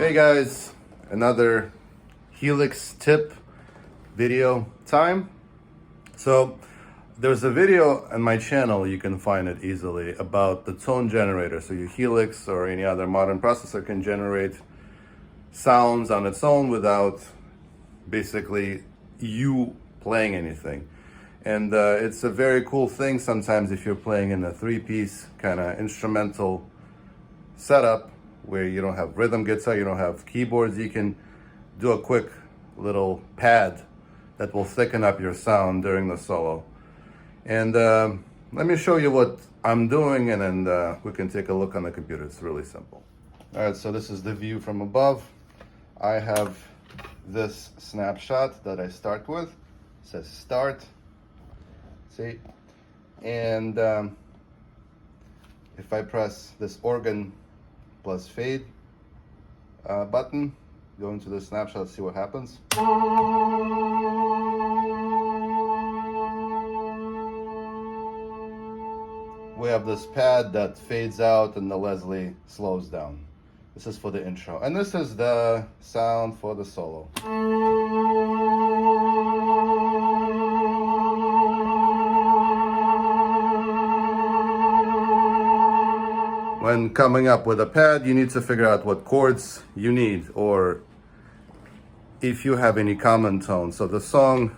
Hey guys, another Helix tip video time. So there's a video on my channel, you can find it easily, about the tone generator. So your Helix or any other modern processor can generate sounds on its own without basically you playing anything. And it's a very cool thing sometimes if you're playing in a three-piece kind of instrumental setup where you don't have rhythm guitar, you don't have keyboards. You can do a quick little pad that will thicken up your sound during the solo. And let me show you what I'm doing, and then we can take a look on the computer. It's really simple. All right, so this is the view from above. I have this snapshot that I start with. It says start. See? And if I press this organ plus fade button, go into the snapshot, see what happens. We have this pad that fades out and the Leslie slows down. This is for the intro. And this is the sound for the solo. When coming up with a pad, you need to figure out what chords you need, or if you have any common tone. So the song,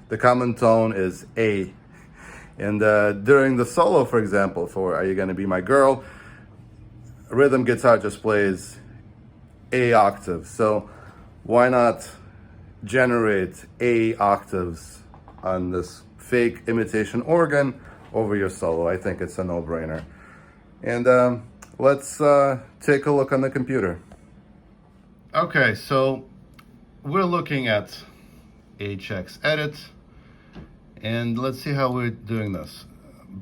the common tone is A. And during the solo, for example, for Are You Gonna Be My Girl, rhythm guitar just plays A octaves. So why not generate A octaves on this fake imitation organ over your solo? I think it's a no-brainer. And let's take a look on the computer. Okay, so we're looking at HX Edit, and let's see how we're doing this.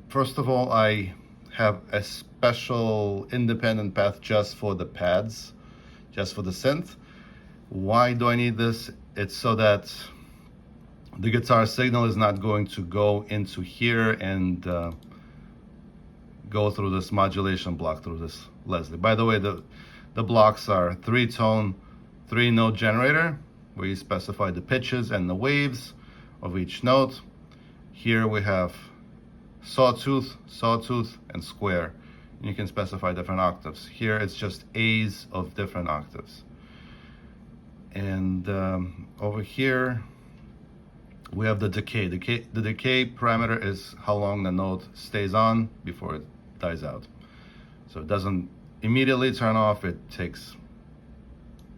First of all, I have a special independent path just for the pads, just for the synth. Why do I need this? It's so that the guitar signal is not going to go into here and go through this modulation block, through this Leslie. By the way, the blocks are 3-tone, 3-note generator, where you specify the pitches and the waves of each note. Here we have sawtooth, sawtooth, and square. You can specify different octaves. Here it's just A's of different octaves. And over here we have the decay. The decay parameter is how long the note stays on before it dies out. So it doesn't immediately turn off, it takes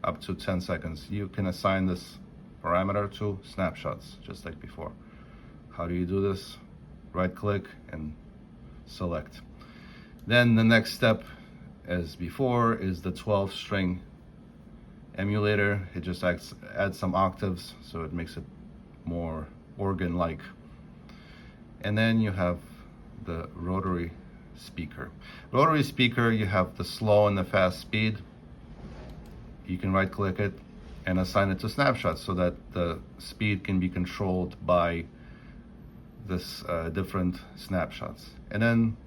up to 10 seconds. You can assign this parameter to snapshots, just like before. How do you do this? Right click and select. Then the next step, as before, is the 12-string emulator. It just adds some octaves, so it makes it more organ-like. And then you have the rotary speaker. Rotary speaker, you have the slow and the fast speed. You can right click it and assign it to snapshots so that the speed can be controlled by this different snapshots. And then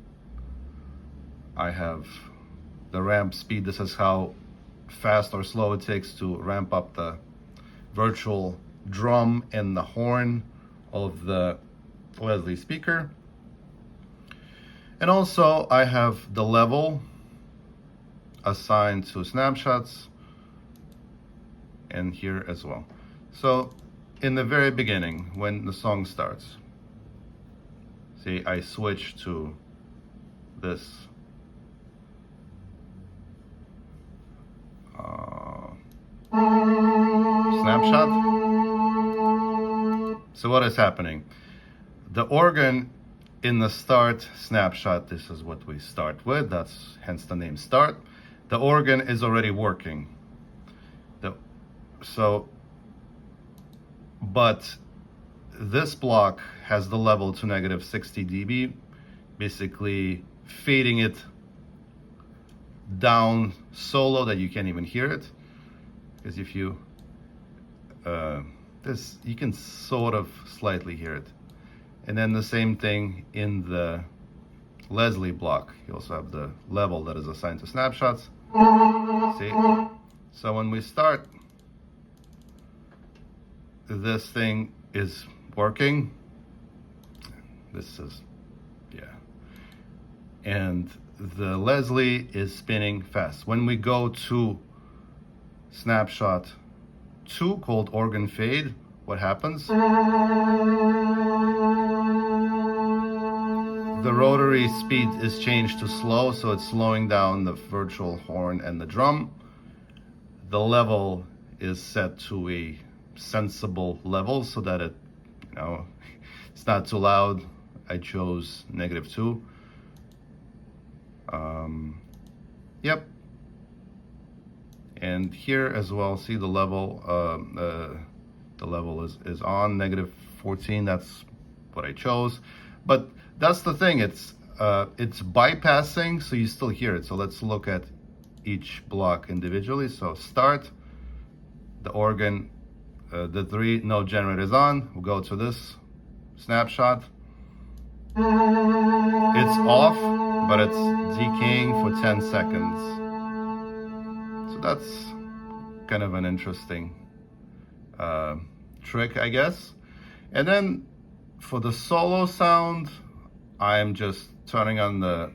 I have the ramp speed. This is how fast or slow it takes to ramp up the virtual drum and the horn of the Leslie speaker. And also I have the level assigned to snapshots, and here as well. So in the very beginning, when the song starts, see, I switch to this snapshot. So what is happening? The organ in the start snapshot, this is what we start with, that's hence the name start. The organ is already working. But this block has the level to -60 dB, basically fading it down so low that you can't even hear it. Because if you you can sort of slightly hear it. And then the same thing in the Leslie block. You also have the level that is assigned to snapshots. See? So when we start, this thing is working. This is, yeah. And the Leslie is spinning fast. When we go to snapshot 2 called organ fade, what happens? The rotary speed is changed to slow, so it's slowing down the virtual horn and the drum. The level is set to a sensible level so that it, it's not too loud. I chose -2. Yep. And here as well, see the level, the level is on -14. That's what I chose. But that's the thing, it's bypassing, so you still hear it. So let's look at each block individually. So start, the organ, the 3-note generator is on. We'll go to this snapshot. It's off, but it's decaying for 10 seconds. So that's kind of an interesting trick, I guess. And then for the solo sound, I am just turning on the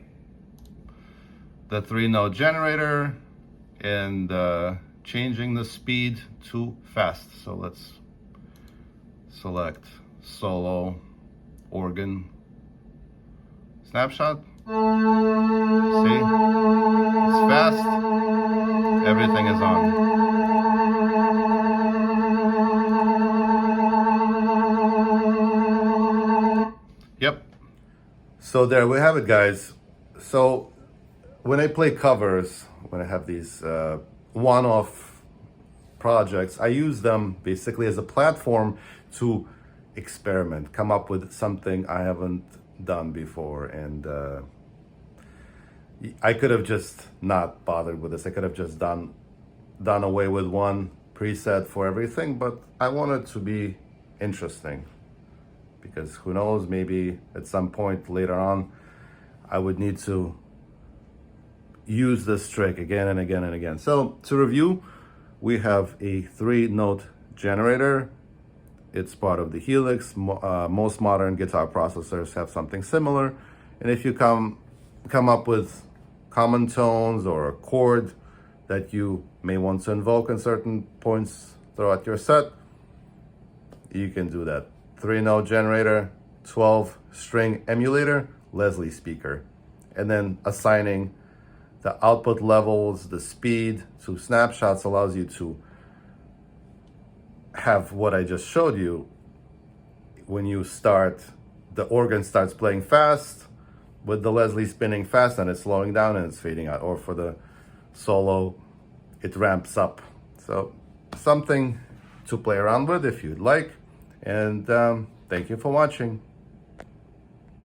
3-note generator and changing the speed to fast. So let's select solo organ snapshot. See, it's fast, everything is on. Yep. So there we have it, guys. So when I play covers, when I have these one-off projects, I use them basically as a platform to experiment, come up with something I haven't done before. And I could have just not bothered with this. I could have just done away with one preset for everything, but I want it to be interesting, because who knows, maybe at some point later on I would need to use this trick again and again and again. So to review, we have a 3-note generator. It's part of the Helix. Most modern guitar processors have something similar. And if you come up with common tones or a chord that you may want to invoke in certain points throughout your set, you can do that. 3-note generator, 12-string emulator, Leslie speaker, and then assigning the output levels, the speed to snapshots allows you to have what I just showed you. When you start, the organ starts playing fast with the Leslie spinning fast, and it's slowing down and it's fading out. Or for the solo, it ramps up. So something to play around with if you'd like. And thank you for watching.